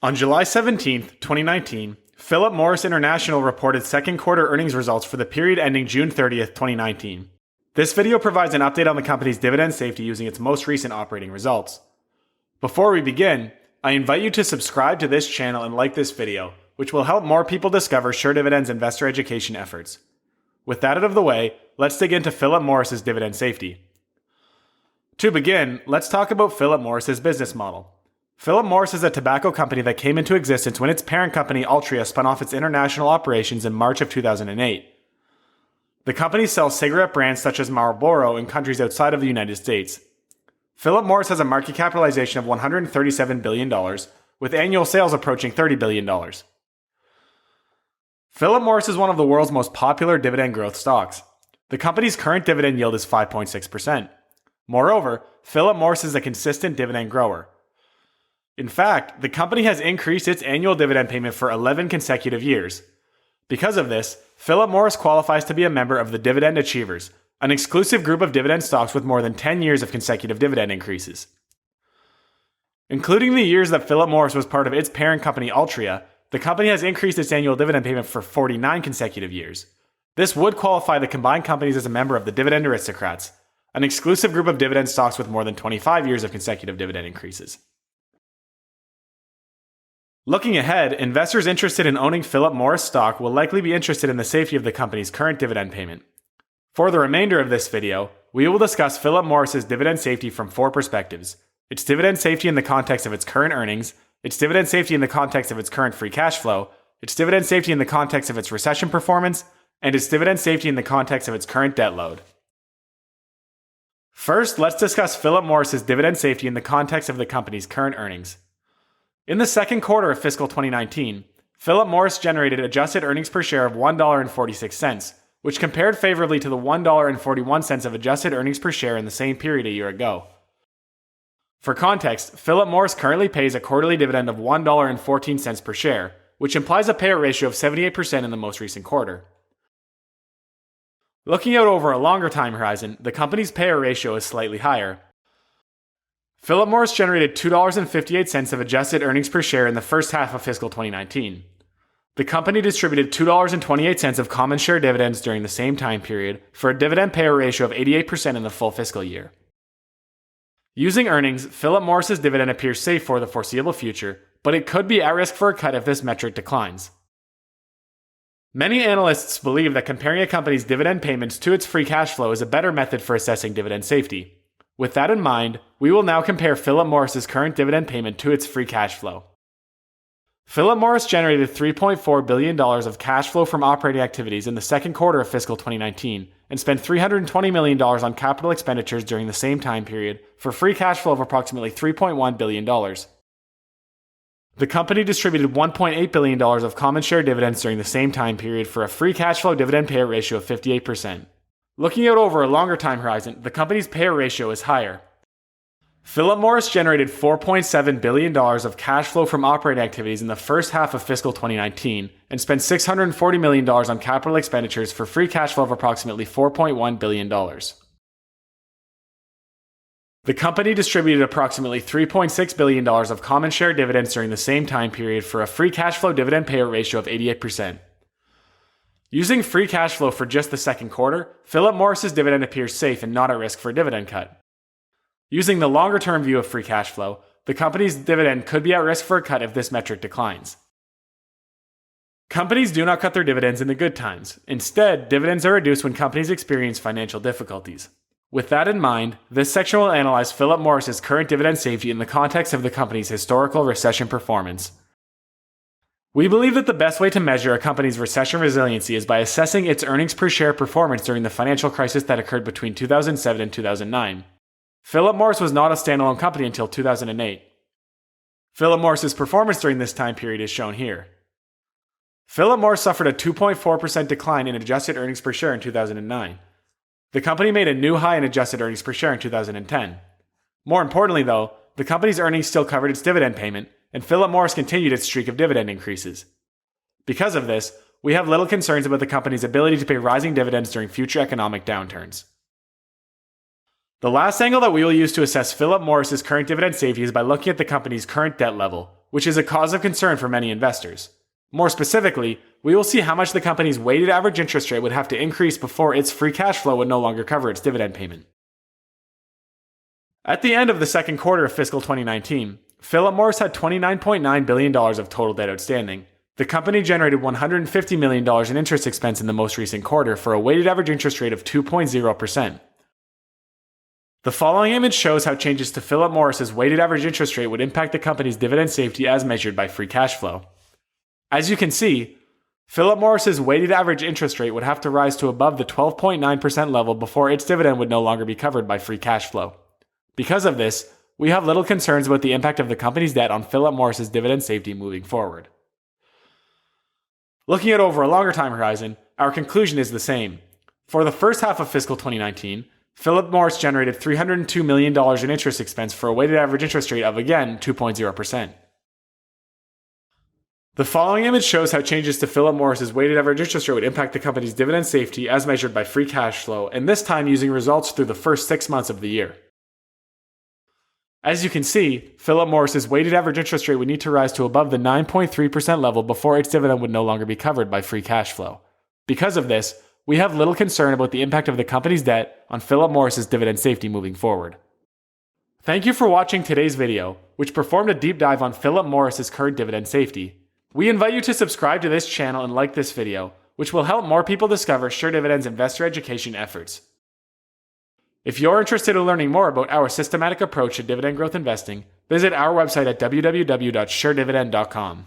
On July 17, 2019, Philip Morris International reported second quarter earnings results for the period ending June 30, 2019. This video provides an update on the company's dividend safety using its most recent operating results. Before we begin, I invite you to subscribe to this channel and like this video, which will help more people discover SureDividend's investor education efforts. With that out of the way, let's dig into Philip Morris's dividend safety. To begin, let's talk about Philip Morris's business model. Philip Morris is a tobacco company that came into existence when its parent company Altria spun off its international operations in March of 2008. The company sells cigarette brands such as Marlboro in countries outside of the United States. Philip Morris has a market capitalization of $137 billion, with annual sales approaching $30 billion. Philip Morris is one of the world's most popular dividend growth stocks. The company's current dividend yield is 5.6%. Moreover, Philip Morris is a consistent dividend grower. In fact, the company has increased its annual dividend payment for 11 consecutive years. Because of this, Philip Morris qualifies to be a member of the Dividend Achievers, an exclusive group of dividend stocks with more than 10 years of consecutive dividend increases. Including the years that Philip Morris was part of its parent company Altria, the company has increased its annual dividend payment for 49 consecutive years. This would qualify the combined companies as a member of the Dividend Aristocrats, an exclusive group of dividend stocks with more than 25 years of consecutive dividend increases. Looking ahead, investors interested in owning Philip Morris stock will likely be interested in the safety of the company's current dividend payment. For the remainder of this video, we will discuss Philip Morris's dividend safety from four perspectives: its dividend safety in the context of its current earnings, its dividend safety in the context of its current free cash flow, its dividend safety in the context of its recession performance, and its dividend safety in the context of its current debt load. First, let's discuss Philip Morris's dividend safety in the context of the company's current earnings. In the second quarter of fiscal 2019, Philip Morris generated adjusted earnings per share of $1.46, which compared favorably to the $1.41 of adjusted earnings per share in the same period a year ago. For context, Philip Morris currently pays a quarterly dividend of $1.14 per share, which implies a payout ratio of 78% in the most recent quarter. Looking out over a longer time horizon, the company's payout ratio is slightly higher. Philip Morris generated $2.58 of adjusted earnings per share in the first half of fiscal 2019. The company distributed $2.28 of common share dividends during the same time period for a dividend payout ratio of 88% in the full fiscal year. Using earnings, Philip Morris's dividend appears safe for the foreseeable future, but it could be at risk for a cut if this metric declines. Many analysts believe that comparing a company's dividend payments to its free cash flow is a better method for assessing dividend safety. With that in mind, we will now compare Philip Morris's current dividend payment to its free cash flow. Philip Morris generated $3.4 billion of cash flow from operating activities in the second quarter of fiscal 2019 and spent $320 million on capital expenditures during the same time period for free cash flow of approximately $3.1 billion. The company distributed $1.8 billion of common share dividends during the same time period for a free cash flow dividend payout ratio of 58%. Looking out over a longer time horizon, the company's payout ratio is higher. Philip Morris generated $4.7 billion of cash flow from operating activities in the first half of fiscal 2019 and spent $640 million on capital expenditures for free cash flow of approximately $4.1 billion. The company distributed approximately $3.6 billion of common share dividends during the same time period for a free cash flow dividend payout ratio of 88%. Using free cash flow for just the second quarter, Philip Morris's dividend appears safe and not at risk for a dividend cut. Using the longer-term view of free cash flow, the company's dividend could be at risk for a cut if this metric declines. Companies do not cut their dividends in the good times. Instead, dividends are reduced when companies experience financial difficulties. With that in mind, this section will analyze Philip Morris's current dividend safety in the context of the company's historical recession performance. We believe that the best way to measure a company's recession resiliency is by assessing its earnings per share performance during the financial crisis that occurred between 2007 and 2009. Philip Morris was not a standalone company until 2008. Philip Morris's performance during this time period is shown here. Philip Morris suffered a 2.4% decline in adjusted earnings per share in 2009. The company made a new high in adjusted earnings per share in 2010. More importantly, though, the company's earnings still covered its dividend payment, and Philip Morris continued its streak of dividend increases. Because of this, we have little concerns about the company's ability to pay rising dividends during future economic downturns. The last angle that we will use to assess Philip Morris's current dividend safety is by looking at the company's current debt level, which is a cause of concern for many investors. More specifically, we will see how much the company's weighted average interest rate would have to increase before its free cash flow would no longer cover its dividend payment. At the end of the second quarter of fiscal 2019, Philip Morris had $29.9 billion of total debt outstanding. The company generated $150 million in interest expense in the most recent quarter for a weighted average interest rate of 2.0%. The following image shows how changes to Philip Morris's weighted average interest rate would impact the company's dividend safety as measured by free cash flow. As you can see, Philip Morris's weighted average interest rate would have to rise to above the 12.9% level before its dividend would no longer be covered by free cash flow. Because of this, we have little concerns about the impact of the company's debt on Philip Morris's dividend safety moving forward. Looking at over a longer time horizon, our conclusion is the same. For the first half of fiscal 2019, Philip Morris generated $302 million in interest expense for a weighted average interest rate of, again, 2.0%. The following image shows how changes to Philip Morris's weighted average interest rate would impact the company's dividend safety as measured by free cash flow, and this time using results through the first 6 months of the year. As you can see, Philip Morris's weighted average interest rate would need to rise to above the 9.3% level before its dividend would no longer be covered by free cash flow. Because of this, we have little concern about the impact of the company's debt on Philip Morris's dividend safety moving forward. Thank you for watching today's video, which performed a deep dive on Philip Morris's current dividend safety. We invite you to subscribe to this channel and like this video, which will help more people discover Sure Dividend's investor education efforts. If you're interested in learning more about our systematic approach to dividend growth investing, visit our website at www.suredividend.com.